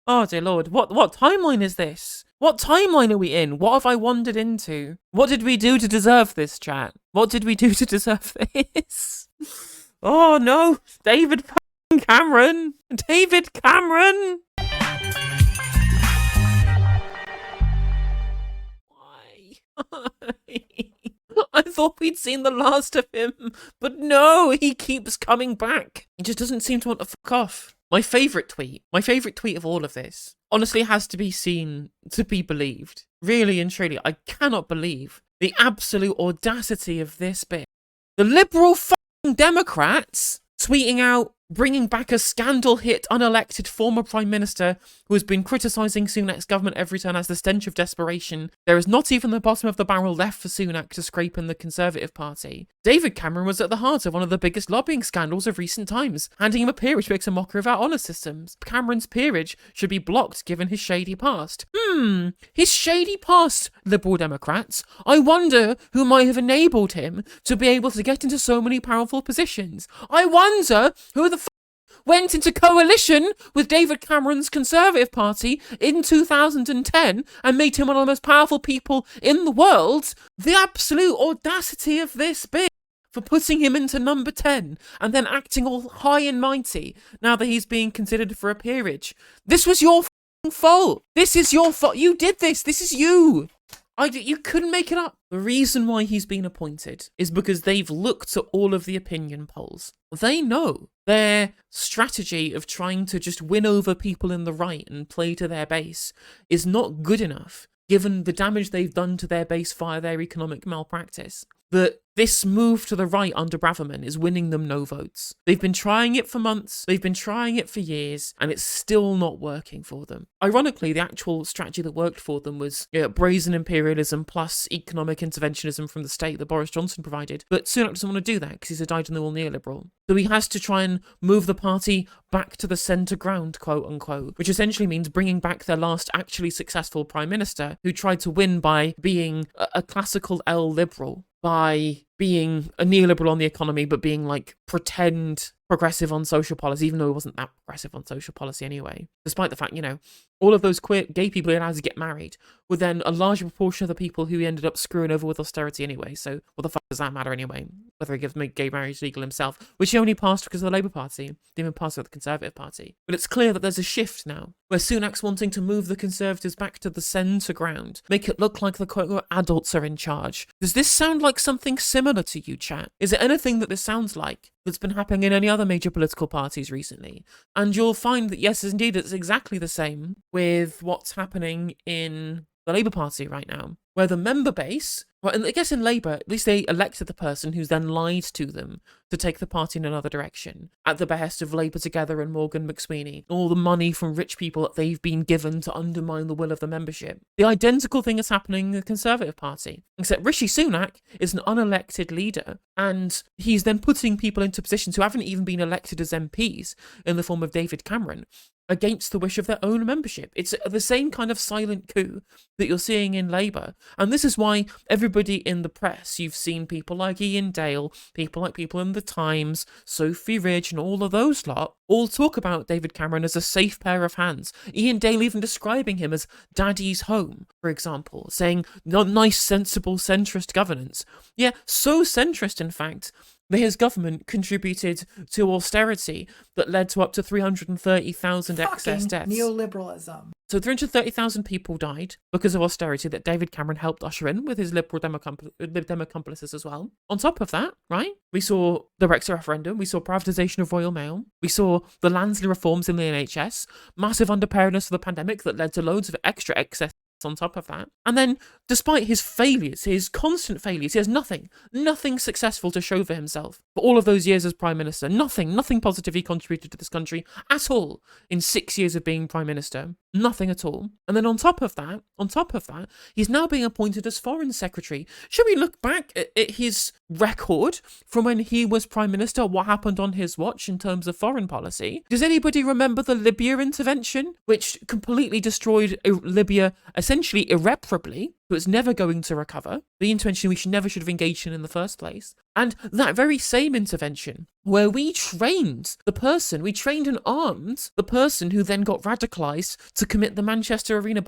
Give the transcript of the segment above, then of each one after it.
Oh dear Lord, what timeline is this? What timeline are we in? What have I wandered into? What did we do to deserve this, chat? What did we do to deserve this? Oh no, David Cameron! David Cameron! Why? I thought we'd seen the last of him, but no, he keeps coming back. He just doesn't seem to want to fuck off. My favourite tweet of all of this, honestly has to be seen to be believed. Really and truly, I cannot believe the absolute audacity of this bit. The liberal fucking Democrats tweeting out, bringing back a scandal-hit, unelected former Prime Minister who has been criticising Sunak's government every turn as the stench of desperation. There is not even the bottom of the barrel left for Sunak to scrape in the Conservative Party. David Cameron was at the heart of one of the biggest lobbying scandals of recent times, handing him a peerage makes a mockery of our honour systems. Cameron's peerage should be blocked given his shady past. His shady past, Liberal Democrats. I wonder who might have enabled him to be able to get into so many powerful positions. I wonder who the went into coalition with David Cameron's Conservative Party in 2010 and made him one of the most powerful people in the world. The absolute audacity of this bit for putting him into number 10 and then acting all high and mighty now that he's being considered for a peerage. This was your fault. This is your fault. You did this. This is you. You couldn't make it up. The reason why he's been appointed is because they've looked at all of the opinion polls. They know their strategy of trying to just win over people in the right and play to their base is not good enough, given the damage they've done to their base via their economic malpractice. That this move to the right under Braverman is winning them no votes. They've been trying it for months, they've been trying it for years, and it's still not working for them. Ironically, the actual strategy that worked for them was brazen imperialism plus economic interventionism from the state that Boris Johnson provided. But Sunak doesn't want to do that because he's a dyed-in-the-wool neoliberal. So he has to try and move the party back to the centre ground, quote unquote, which essentially means bringing back their last actually successful prime minister who tried to win by being a classical L liberal, by being a neoliberal on the economy, but being like pretend progressive on social policy, even though he wasn't that progressive on social policy anyway. Despite the fact, all of those gay people he allowed to get married were then a larger proportion of the people who he ended up screwing over with austerity anyway. So what the fuck does that matter anyway? Whether he gives gay marriage legal himself, which he only passed because of the Labour Party, didn't even pass with the Conservative Party. But it's clear that there's a shift now, where Sunak's wanting to move the Conservatives back to the centre ground, make it look like the quote-unquote adults are in charge. Does this sound like something similar to you, chat? Is it anything that this sounds like that's been happening in any other major political parties recently? And you'll find that yes, indeed, it's exactly the same with what's happening in the Labour Party right now, where the member base, well, I guess in Labour, at least they elected the person who's then lied to them to take the party in another direction, at the behest of Labour Together and Morgan McSweeney, all the money from rich people that they've been given to undermine the will of the membership. The identical thing is happening in the Conservative Party, except Rishi Sunak is an unelected leader, and he's then putting people into positions who haven't even been elected as MPs in the form of David Cameron, against the wish of their own membership. It's the same kind of silent coup that you're seeing in Labour. And this is why everybody in the press, you've seen people like Ian Dale, people in the Times, Sophie Ridge, and all of those lot, all talk about David Cameron as a safe pair of hands. Ian Dale even describing him as daddy's home, for example, saying, nice, sensible, centrist governance. Yeah, so centrist, in fact, that his government contributed to austerity that led to up to 330,000 excess deaths. Neoliberalism. So 330,000 people died because of austerity that David Cameron helped usher in with his Lib Dem accomplices as well. On top of that, right, we saw the Brexit referendum, we saw privatisation of Royal Mail, we saw the Lansley reforms in the NHS, massive underpreparedness for the pandemic that led to loads of extra excess on top of that. And then, despite his failures, his constant failures, he has nothing successful to show for himself. For all of those years as Prime Minister, nothing positive he contributed to this country at all in 6 years of being Prime Minister. Nothing at all. And then on top of that, he's now being appointed as Foreign Secretary. Should we look back at his record from when he was Prime Minister, what happened on his watch in terms of foreign policy? Does anybody remember the Libya intervention, which completely destroyed Libya essentially irreparably? So it's never going to recover. The intervention we should have engaged in the first place. And that very same intervention, where we trained and armed the person who then got radicalised to commit the Manchester Arena.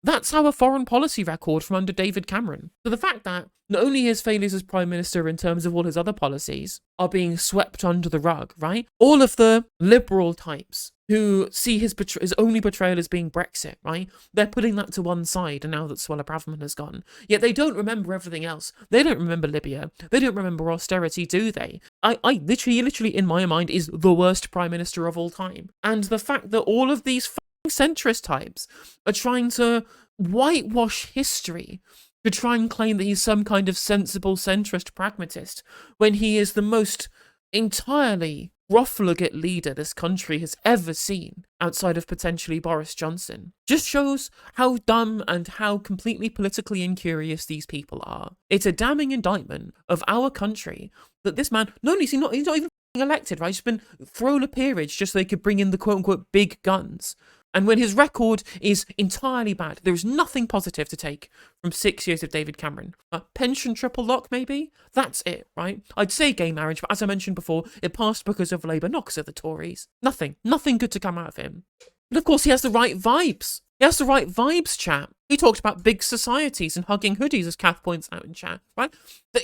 That's our foreign policy record from under David Cameron. So the fact that not only his failures as Prime Minister in terms of all his other policies are being swept under the rug, right? All of the liberal types who see his only betrayal as being Brexit, right? They're putting that to one side, and now that Suella Braverman has gone. Yet they don't remember everything else. They don't remember Libya. They don't remember austerity, do they? I literally, in my mind, is the worst Prime Minister of all time. And the fact that all of these centrist types are trying to whitewash history to try and claim that he's some kind of sensible centrist pragmatist when he is the most entirely profligate leader this country has ever seen outside of potentially Boris Johnson just shows how dumb and how completely politically incurious these people are. It's a damning indictment of our country that this man, not only is he's not even elected, right? He's been thrown a peerage just so they could bring in the quote-unquote big guns. And when his record is entirely bad, there is nothing positive to take from 6 years of David Cameron. A pension triple lock, maybe? That's it, right? I'd say gay marriage, but as I mentioned before, it passed because of Labour, not because of the Tories. Nothing good to come out of him. But of course, he has the right vibes. He has the right vibes, chat. He talked about big societies and hugging hoodies, as Kath points out in chat, right?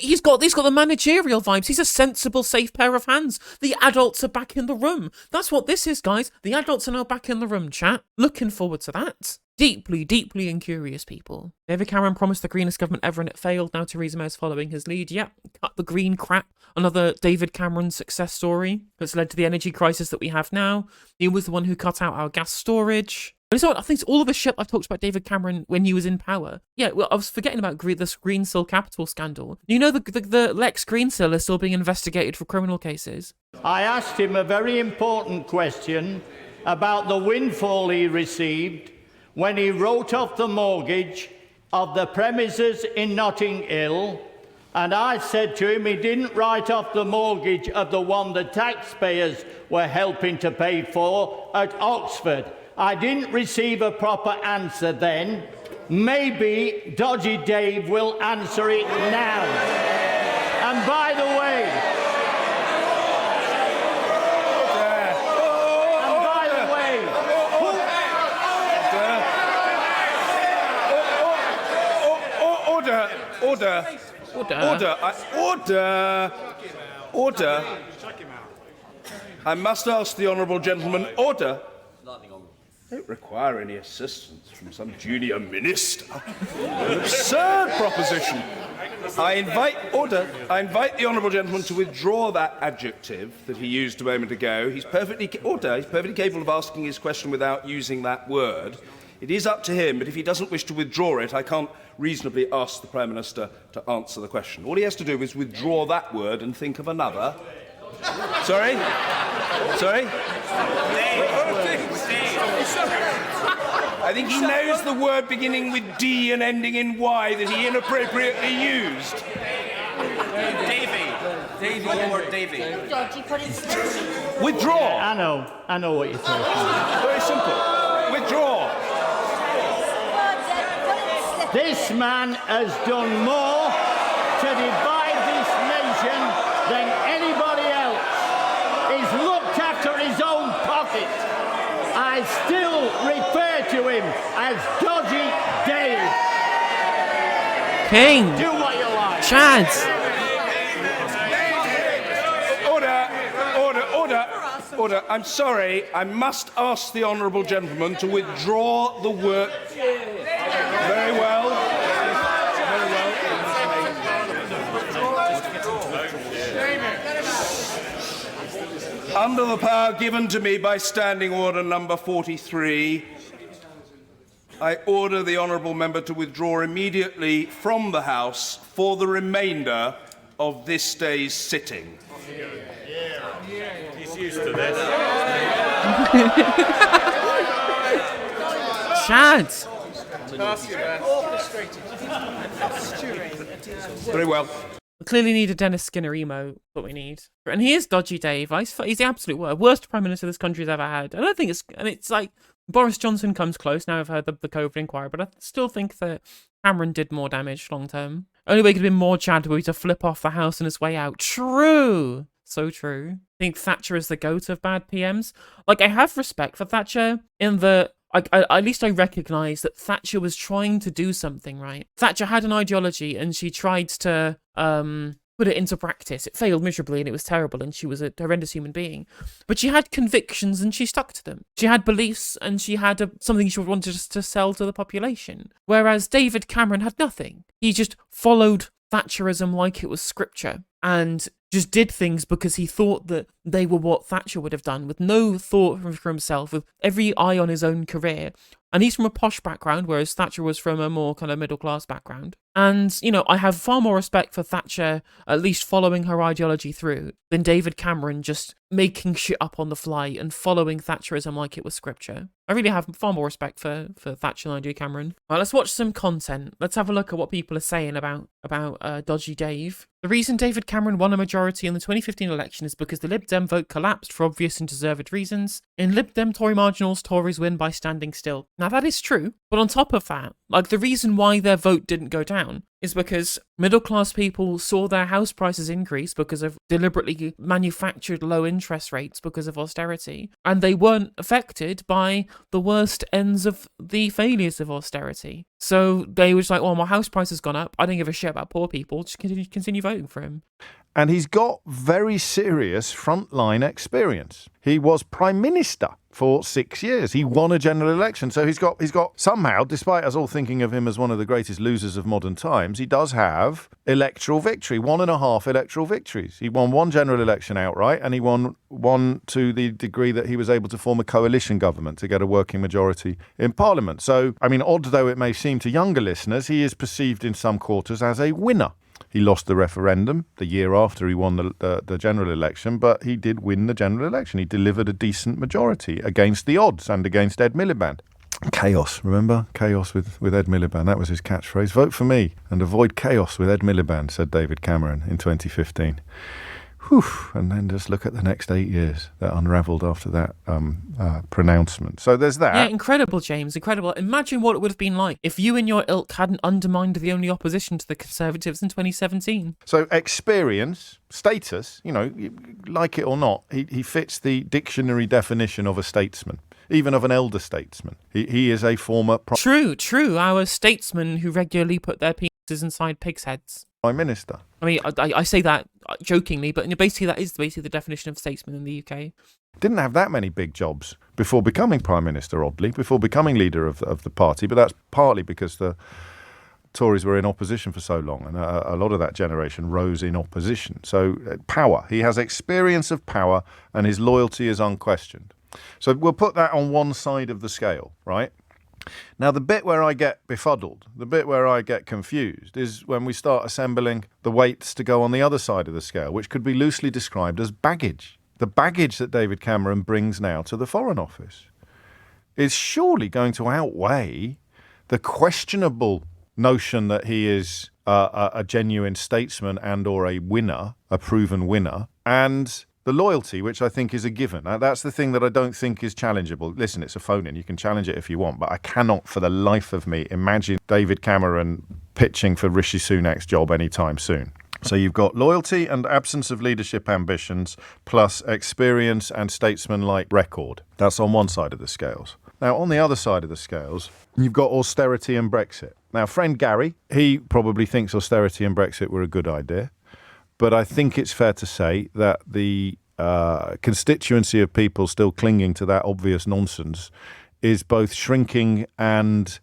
He's got the managerial vibes. He's a sensible, safe pair of hands. The adults are back in the room. That's what this is, guys. The adults are now back in the room, chat. Looking forward to that. Deeply, deeply incurious people. David Cameron promised the greenest government ever and it failed. Now Theresa May is following his lead. Yep, cut the green crap. Another David Cameron success story that's led to the energy crisis that we have now. He was the one who cut out our gas storage. But I think it's all of the shit I've talked about David Cameron when he was in power. Yeah, well, I was forgetting about this Greensill Capital scandal. You know the Lex Greensill is still being investigated for criminal cases. I asked him a very important question about the windfall he received when he wrote off the mortgage of the premises in Notting Hill, and I said to him he didn't write off the mortgage of the one the taxpayers were helping to pay for at Oxford. I didn't receive a proper answer then. Maybe Dodgy Dave will answer it now. And by the way, Order. I must ask the honourable gentleman, order. I don't require any assistance from some junior minister. An absurd proposition. I invite the honourable gentleman to withdraw that adjective that he used a moment ago. He's perfectly capable of asking his question without using that word. It is up to him, but if he doesn't wish to withdraw it, I can't reasonably ask the Prime Minister to answer the question. All he has to do is withdraw that word and think of another. Sorry? I think he knows the word beginning with D and ending in Y that he inappropriately used. Davy. Withdraw. I know what you're talking about. Very simple. Withdraw. This man has done more to divide this nation than anybody else. He's looked after his own pocket. I still refer to him as Dodgy Dave. King. Do what you like. Chads. Order. I'm sorry. I must ask the honourable gentleman to withdraw the word. Very well. Under the power given to me by Standing Order number 43, I order the honourable member to withdraw immediately from the House for the remainder of this day's sitting. He's used to this. Chads. Very well. We clearly need a Dennis Skinner emote, what we need. And he is Dodgy Dave. He's the absolute worst Prime Minister this country's ever had. I don't think it's like Boris Johnson comes close. Now I've heard the COVID inquiry, but I still think that Cameron did more damage long term. Only way it could have been more Chad would be to flip off the house on his way out. True. So true. I think Thatcher is the goat of bad PMs. Like, I have respect for Thatcher in the... at least I recognise that Thatcher was trying to do something, right? Thatcher had an ideology and she tried to put it into practice. It failed miserably and it was terrible and she was a horrendous human being. But she had convictions and she stuck to them. She had beliefs and she had something she wanted to sell to the population. Whereas David Cameron had nothing. He just followed Thatcherism like it was scripture and just did things because he thought that they were what Thatcher would have done, with no thought for himself, with every eye on his own career. And he's from a posh background, whereas Thatcher was from a more kind of middle-class background. And, you know, I have far more respect for Thatcher at least following her ideology through than David Cameron just making shit up on the fly and following Thatcherism like it was scripture. I really have far more respect for Thatcher than I do Cameron. Right, let's watch some content. Let's have a look at what people are saying about Dodgy Dave. The reason David Cameron won a majority in the 2015 election is because the Lib Dem vote collapsed for obvious and deserved reasons. In Lib Dem Tory marginals, Tories win by standing still. Now that is true, but on top of that, like, the reason why their vote didn't go down is because middle-class people saw their house prices increase because of deliberately manufactured low interest rates because of austerity, and they weren't affected by the worst ends of the failures of austerity. So they were just like, well, my house price has gone up. I don't give a shit about poor people. Just continue voting for him. And he's got very serious frontline experience. He was Prime Minister for 6 years. He won a general election. So he's got somehow, despite us all thinking of him as one of the greatest losers of modern times, he does have electoral victory, 1.5 electoral victories. He won one general election outright, and he won one to the degree that he was able to form a coalition government to get a working majority in Parliament. So, I mean, odd though it may seem to younger listeners, he is perceived in some quarters as a winner. He lost the referendum the year after he won the general election, but he did win the general election. He delivered a decent majority against the odds and against Ed Miliband. Chaos, remember? Chaos with Ed Miliband. That was his catchphrase. Vote for me and avoid chaos with Ed Miliband, said David Cameron in 2015. Whew. And then just look at the next 8 years that unravelled after that pronouncement. So there's that. Yeah, incredible, James, incredible. Imagine what it would have been like if you and your ilk hadn't undermined the only opposition to the Conservatives in 2017. So experience, status, you know, like it or not, he fits the dictionary definition of a statesman, even of an elder statesman. He is a former... True. Our statesmen who regularly put their penises inside pigs' heads. Prime Minister. I mean, I say that jokingly, but basically that is basically the definition of statesman in the UK. Didn't have that many big jobs before becoming Prime Minister, oddly, before becoming leader of the party, but that's partly because the Tories were in opposition for so long, and a lot of that generation rose in opposition. So power. He has experience of power, and his loyalty is unquestioned. So we'll put that on one side of the scale, right? Now, the bit where I get befuddled, the bit where I get confused, is when we start assembling the weights to go on the other side of the scale, which could be loosely described as baggage. The baggage that David Cameron brings now to the Foreign Office is surely going to outweigh the questionable notion that he is a genuine statesman and or a winner, a proven winner, and the loyalty, which I think is a given. That's the thing that I don't think is challengeable. Listen, it's a phone-in. You can challenge it if you want, but I cannot for the life of me imagine David Cameron pitching for Rishi Sunak's job anytime soon. So you've got loyalty and absence of leadership ambitions, plus experience and statesman-like record. That's on one side of the scales. Now, on the other side of the scales, you've got austerity and Brexit. Now, friend Gary, he probably thinks austerity and Brexit were a good idea. But I think it's fair to say that the constituency of people still clinging to that obvious nonsense is both shrinking and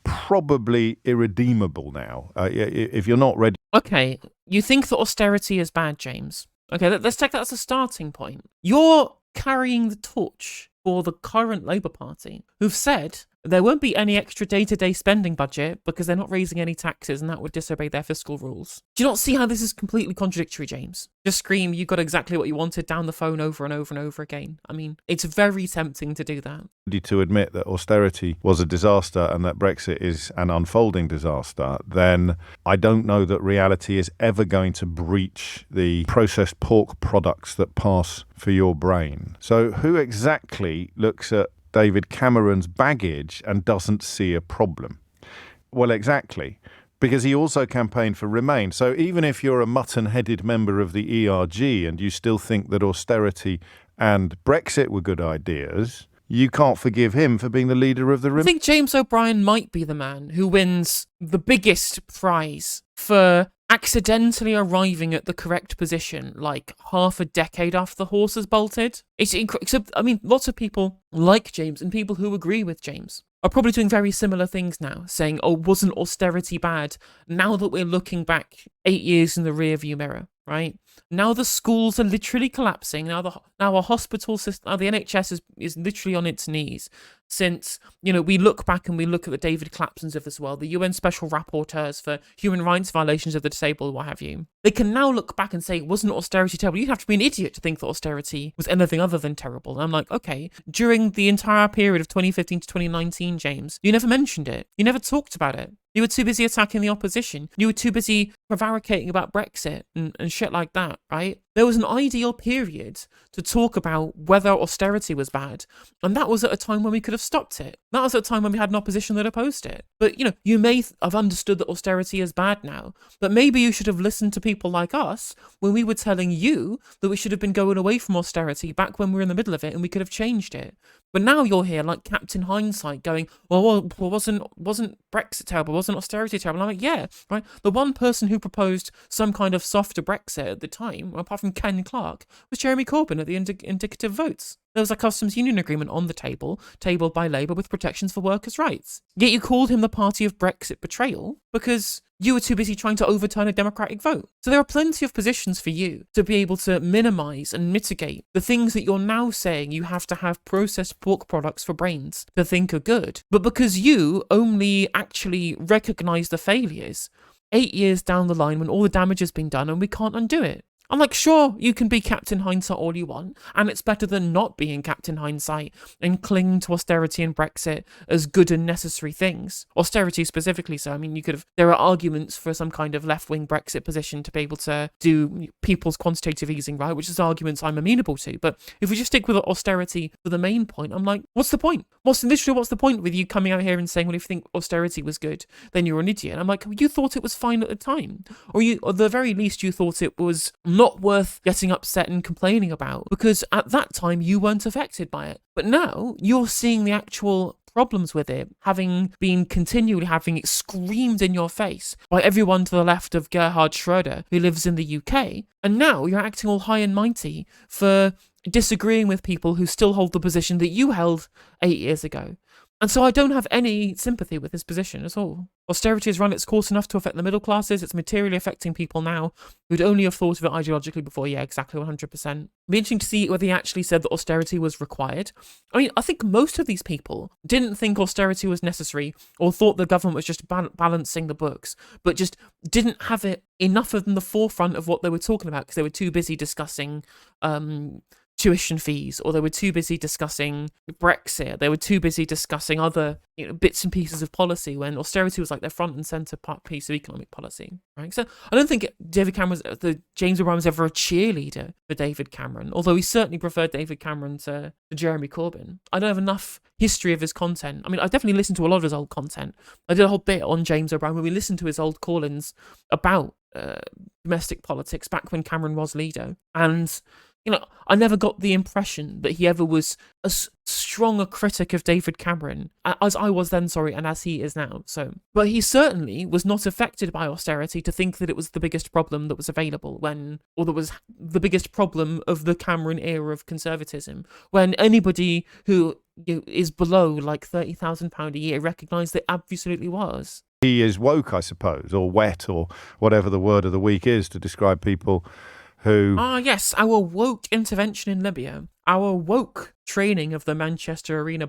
probably irredeemable now. If you're not ready... Okay, you think that austerity is bad, James. Okay, let's take that as a starting point. You're carrying the torch for the current Labour Party, who've said there won't be any extra day-to-day spending budget because they're not raising any taxes and that would disobey their fiscal rules. Do you not see how this is completely contradictory, James? Just scream, you got exactly what you wanted down the phone over and over and over again. I mean, it's very tempting to do that. To admit that austerity was a disaster and that Brexit is an unfolding disaster, then I don't know that reality is ever going to breach the processed pork products that pass for your brain. So who exactly looks at David Cameron's baggage and doesn't see a problem? Well, exactly. because he also campaigned for Remain. So even if you're a mutton-headed member of the ERG and you still think that austerity and Brexit were good ideas, you can't forgive him for being the leader of the I Remain. think James O'Brien might be the man who wins the biggest prize for accidentally arriving at the correct position like half a decade after the horse has bolted. Except, I mean, lots of people like James and people who agree with James are probably doing very similar things now, saying, oh, wasn't austerity bad? Now that we're looking back 8 years in the rearview mirror, right? Now the schools are literally collapsing. Now our hospital system, now the NHS is literally on its knees. Since, we look back and we look at the David Clapsons of this world, the UN Special Rapporteurs for human rights violations of the disabled, what have you. They can now look back and say, wasn't austerity terrible? You'd have to be an idiot to think that austerity was anything other than terrible. And I'm like, okay, during the entire period of 2015 to 2019, James, you never mentioned it. You never talked about it. You were too busy attacking the opposition. You were too busy prevaricating about Brexit and shit like that, right? There was an ideal period to talk about whether austerity was bad, and that was at a time when we could have stopped it. That was at a time when we had an opposition that opposed it. But, you may have understood that austerity is bad now, but maybe you should have listened to people like us when we were telling you that we should have been going away from austerity back when we were in the middle of it and we could have changed it. But now you're here like Captain Hindsight going, well, wasn't Brexit terrible? Wasn't austerity terrible? And I'm like, yeah, right. The one person who proposed some kind of softer Brexit at the time, apart from Ken Clarke, was Jeremy Corbyn at the indicative votes. There was a customs union agreement on the table, tabled by Labour with protections for workers' rights. Yet you called him the party of Brexit betrayal because you were too busy trying to overturn a democratic vote. So there are plenty of positions for you to be able to minimise and mitigate the things that you're now saying you have to have processed pork products for brains to think are good. But because you only actually recognise the failures 8 years down the line when all the damage has been done and we can't undo it. I'm like, sure, you can be Captain Hindsight all you want, and it's better than not being Captain Hindsight and clinging to austerity and Brexit as good and necessary things. Austerity specifically, so I mean, there are arguments for some kind of left-wing Brexit position to be able to do people's quantitative easing, right, which is arguments I'm amenable to. But if we just stick with austerity for the main point, I'm like, what's the point? What's the point with you coming out here and saying, well, if you think austerity was good, then you're an idiot? And I'm like, you thought it was fine at the time. Or at the very least, you thought it was not worth getting upset and complaining about because at that time you weren't affected by it. But now you're seeing the actual problems with it, having it screamed in your face by everyone to the left of Gerhard Schroeder, who lives in the UK. And now you're acting all high and mighty for disagreeing with people who still hold the position that you held 8 years ago. And so I don't have any sympathy with his position at all. Austerity has run its course enough to affect the middle classes. It's materially affecting people now who'd only have thought of it ideologically before. Yeah, exactly, 100%. It'd be interesting to see whether he actually said that austerity was required. I mean, I think most of these people didn't think austerity was necessary or thought the government was just balancing the books, but just didn't have it enough in the forefront of what they were talking about because they were too busy discussing tuition fees, or they were too busy discussing Brexit. They were too busy discussing other bits and pieces of policy when austerity was like their front and centre piece of economic policy. Right? So I don't think James O'Brien was ever a cheerleader for David Cameron, although he certainly preferred David Cameron to Jeremy Corbyn. I don't have enough history of his content. I mean, I definitely listened to a lot of his old content. I did a whole bit on James O'Brien where we listened to his old call-ins about domestic politics back when Cameron was leader. And I never got the impression that he ever was as strong a critic of David Cameron as I was then, and as he is now. But he certainly was not affected by austerity to think that it was the biggest problem that was available or that was the biggest problem of the Cameron era of conservatism, when anybody who is below like £30,000 a year recognised that it absolutely was. He is woke, I suppose, or wet, or whatever the word of the week is to describe people who... yes, our woke intervention in Libya, our woke training of the Manchester Arena.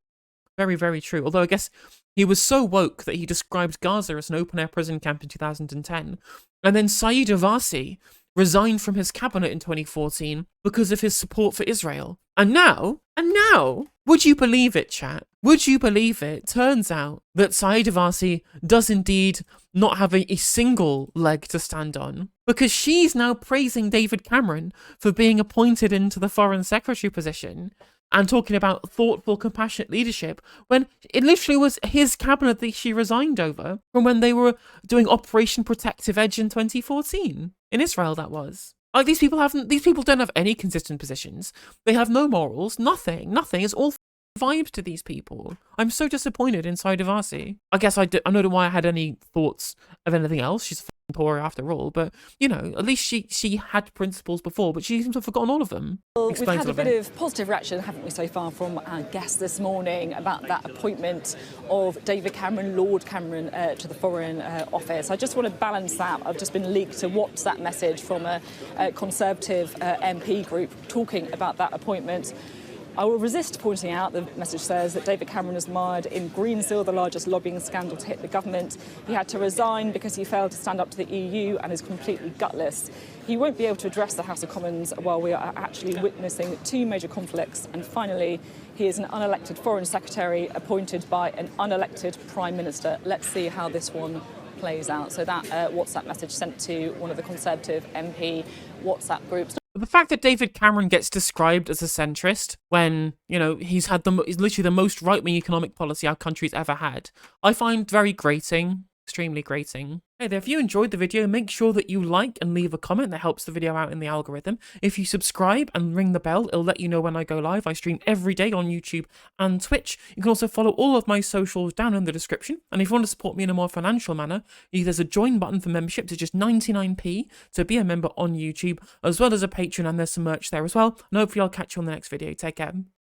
Very, very true. Although I guess he was so woke that he described Gaza as an open-air prison camp in 2010. And then Saeed Avasi resigned from his cabinet in 2014 because of his support for Israel. And now, would you believe it, chat? Would you believe it? Turns out that Saeed Avasi does indeed not have a single leg to stand on, because she's now praising David Cameron for being appointed into the Foreign Secretary position. and talking about thoughtful, compassionate leadership when it literally was his cabinet that she resigned over from when they were doing Operation Protective Edge in 2014 in Israel. That was like these people don't have any consistent positions. They have no morals, nothing. It's all vibes to these people. I'm so disappointed inside of Arcee. I guess I don't know why I had any thoughts of anything else. She's a Tory after all, but you know, at least she had principles before, but she seems to have forgotten all of them. Well, we've had a bit of positive reaction, haven't we, so far from our guests this morning about that appointment of David Cameron, Lord Cameron, to the Foreign Office. I just want to balance that. I've just been leaked a WhatsApp message from a Conservative MP group talking about that appointment. I will resist pointing out, the message says, that David Cameron is mired in Greensill, the largest lobbying scandal to hit the government. He had to resign because he failed to stand up to the EU and is completely gutless. He won't be able to address the House of Commons while we are actually witnessing two major conflicts. And finally, he is an unelected Foreign Secretary appointed by an unelected Prime Minister. Let's see how this one plays out. So that WhatsApp message sent to one of the Conservative MP WhatsApp groups. The fact that David Cameron gets described as a centrist when, you know, he's literally the most right-wing economic policy our country's ever had, I find very grating, extremely grating. Hey there, if you enjoyed the video, make sure that you like and leave a comment. That helps the video out in the algorithm. If you subscribe and ring the bell, it'll let you know when I go live. I stream every day on YouTube and Twitch. You can also follow all of my socials down in the description. And if you want to support me in a more financial manner, there's a join button for membership to just 99p to be a member on YouTube, as well as a Patreon, and there's some merch there as well. And hopefully I'll catch you on the next video. Take care.